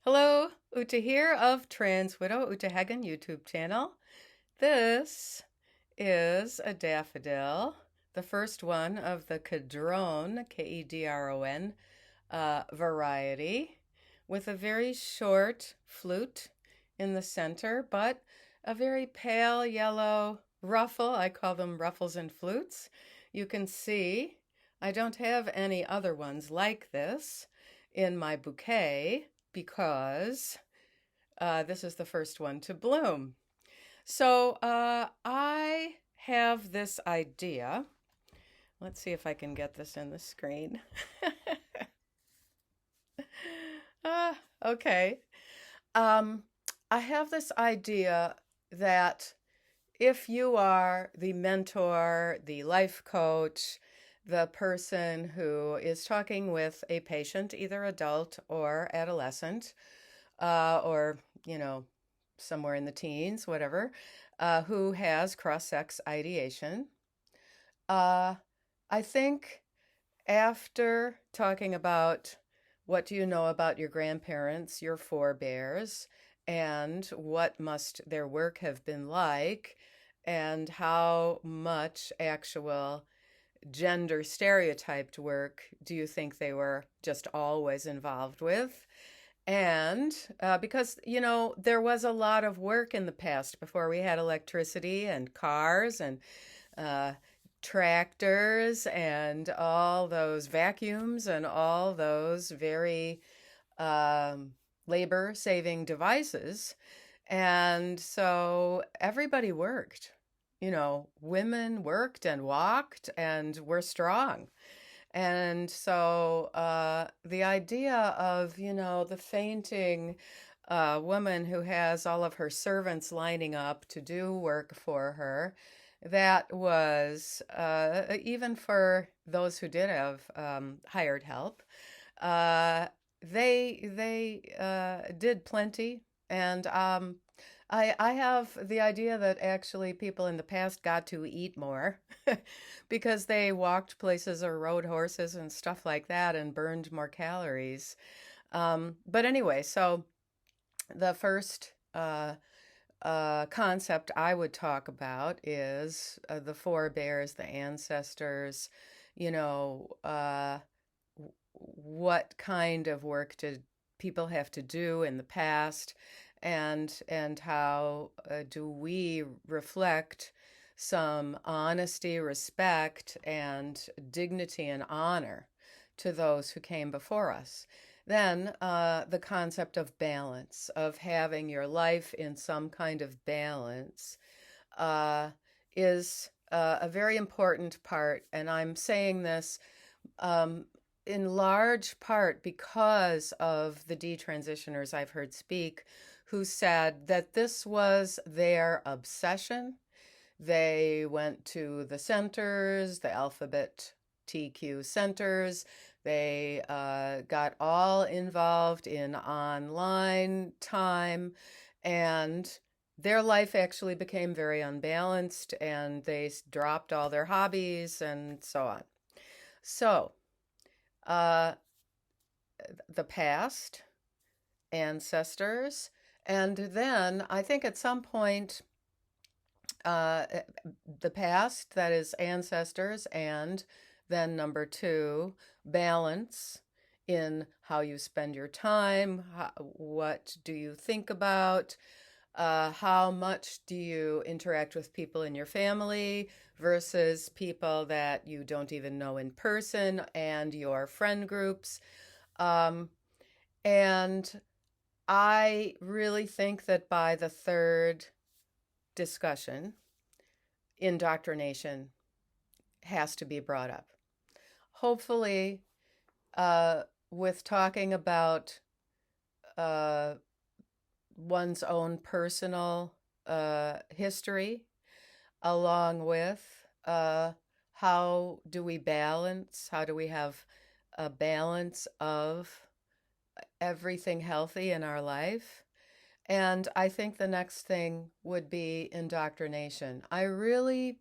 Hello, Uta here of Trans Widow Uta Hagen YouTube channel. This is a daffodil, the first one of the Kedron, Kedron, variety, with a very short flute in the center, but a very pale yellow ruffle. I call them ruffles and flutes. You can see I don't have any other ones like this in my bouquet because this is the first one to bloom. So I have this idea. Let's see if I can get this in the screen. uh, okay. Um, I have this idea that if you are the mentor, the life coach, the person who is talking with a patient, either adult or adolescent, or, somewhere in the teens, whatever, who has cross-sex ideation, uh, I think after talking about what do you know about your grandparents, your forebears, and what must their work have been like, and how much actual gender stereotyped work do you think they were just always involved with? And because, there was a lot of work in the past before we had electricity and cars and uh, tractors and all those vacuums and all those very um, labor-saving devices. And so everybody worked. Women worked and walked and were strong. And so the idea of, the fainting woman who has all of her servants lining up to do work for her, that was, even for those who did have hired help, uh, they did plenty. And I have the idea that actually people in the past got to eat more because they walked places or rode horses and stuff like that and burned more calories. But anyway, so the first concept I would talk about is the forebears, the ancestors, you know, uh, what kind of work did people have to do in the past, and how do we reflect some honesty, respect, and dignity and honor to those who came before us. Then the concept of balance, of having your life in some kind of balance, uh, is a very important part. And I'm saying this um, in large part because of the detransitioners I've heard speak who said that this was their obsession. They went to the centers, the alphabet TQ centers. They got all involved in online time, and their life actually became very unbalanced, and they dropped all their hobbies and so on. So, uh, the past, ancestors, and then I think at some point, uh, the past, that is ancestors, and then number two, balance in how you spend your time, what do you think about, how much do you interact with people in your family versus people that you don't even know in person, and your friend groups. Um, and I really think that by the third discussion, indoctrination has to be brought up. Hopefully, with talking about uh, one's own personal history, along with how do we balance, how do we have a balance of everything healthy in our life. And I think the next thing would be indoctrination. I really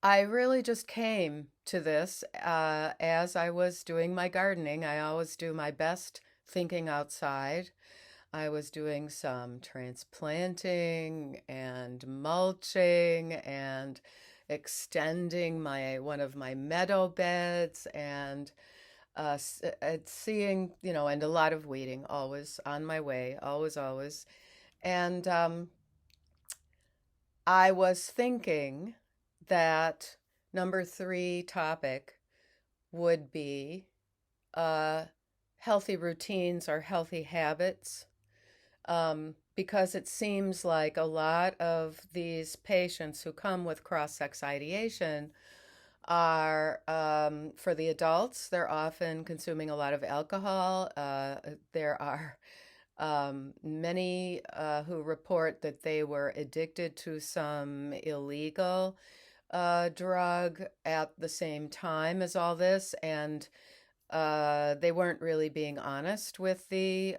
just came to this as I was doing my gardening. I always do my best thinking outside. I was doing some transplanting and mulching and extending my one of my meadow beds and seeing, and a lot of weeding, always on my way, always, always. And I was thinking that number three topic would be uh, healthy routines or healthy habits, because it seems like a lot of these patients who come with cross-sex ideation are, for the adults, they're often consuming a lot of alcohol. There are many who report that they were addicted to some illegal drug at the same time as all this, and they weren't really being honest with the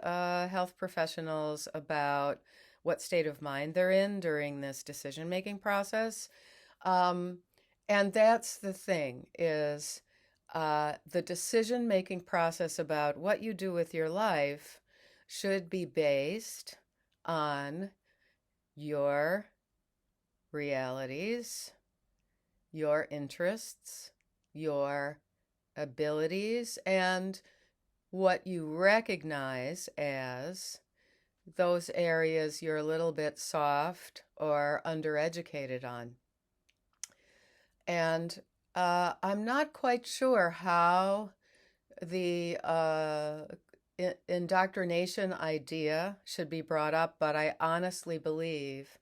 health professionals about what state of mind they're in during this decision-making process. Um, and that's the thing is the decision-making process about what you do with your life should be based on your realities, your interests, your abilities, and what you recognize as those areas you're a little bit soft or undereducated on. And I'm not quite sure how the indoctrination idea should be brought up, but I honestly believe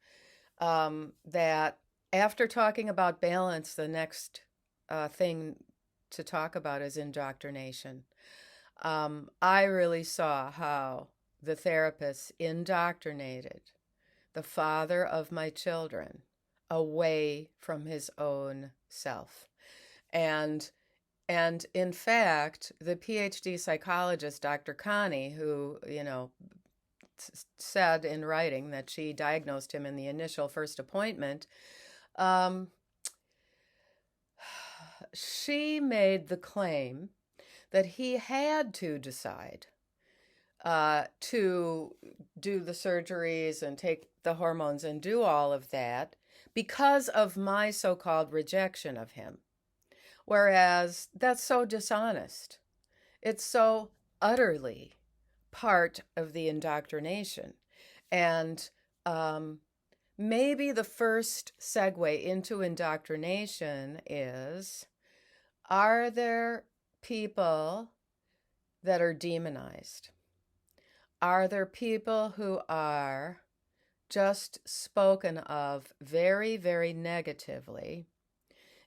that after talking about balance, the next thing to talk about is indoctrination. I really saw how the therapist indoctrinated the father of my children away from his own self. And in fact, the PhD psychologist, Dr. Connie, who, said in writing that she diagnosed him in the initial first appointment, she made the claim that he had to decide to do the surgeries and take the hormones and do all of that because of my so-called rejection of him. Whereas that's so dishonest. It's so utterly part of the indoctrination. And maybe the first segue into indoctrination is, are there people that are demonized? Are there people who are just spoken of very, very negatively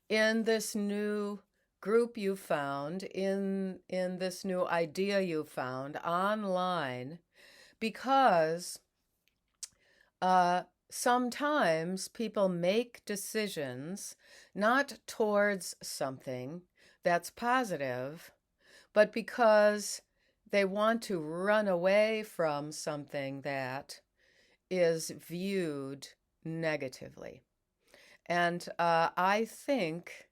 in this new group you found, in this new idea you found online, because sometimes people make decisions not towards something that's positive, but because they want to run away from something that is viewed negatively. And I think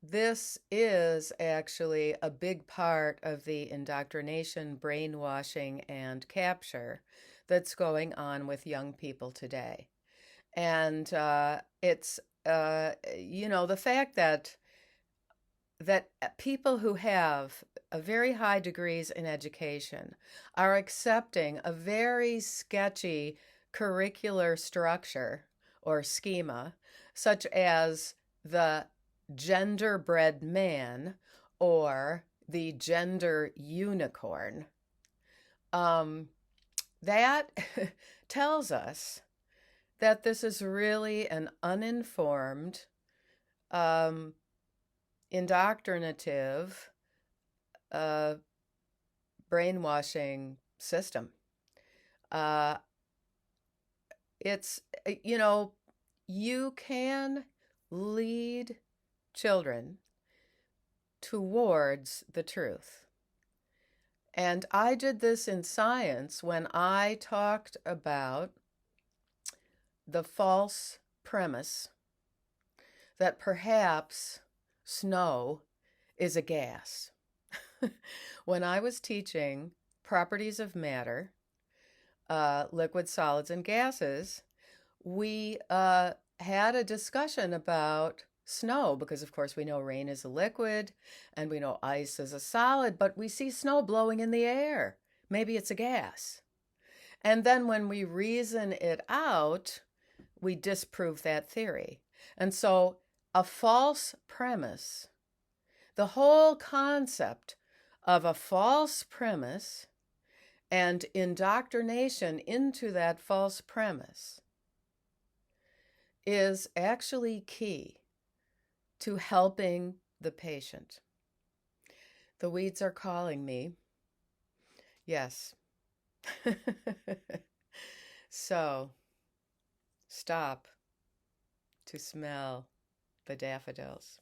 this is actually a big part of the indoctrination, brainwashing, and capture that's going on with young people today. And it's, the fact that people who have a very high degrees in education are accepting a very sketchy curricular structure or schema, such as the genderbread man or the gender unicorn, that tells us that this is really an uninformed, indoctrinative, brainwashing system. It's, you can lead children towards the truth. And I did this in science when I talked about the false premise that perhaps snow is a gas. When I was teaching properties of matter, liquid, solids, and gases, we had a discussion about snow because, of course, we know rain is a liquid and we know ice is a solid, but we see snow blowing in the air. Maybe it's a gas. And then when we reason it out, we disprove that theory. And so a false premise, the whole concept of a false premise and indoctrination into that false premise is actually key to helping the patient. The weeds are calling me. Yes. So, stop to smell the daffodils.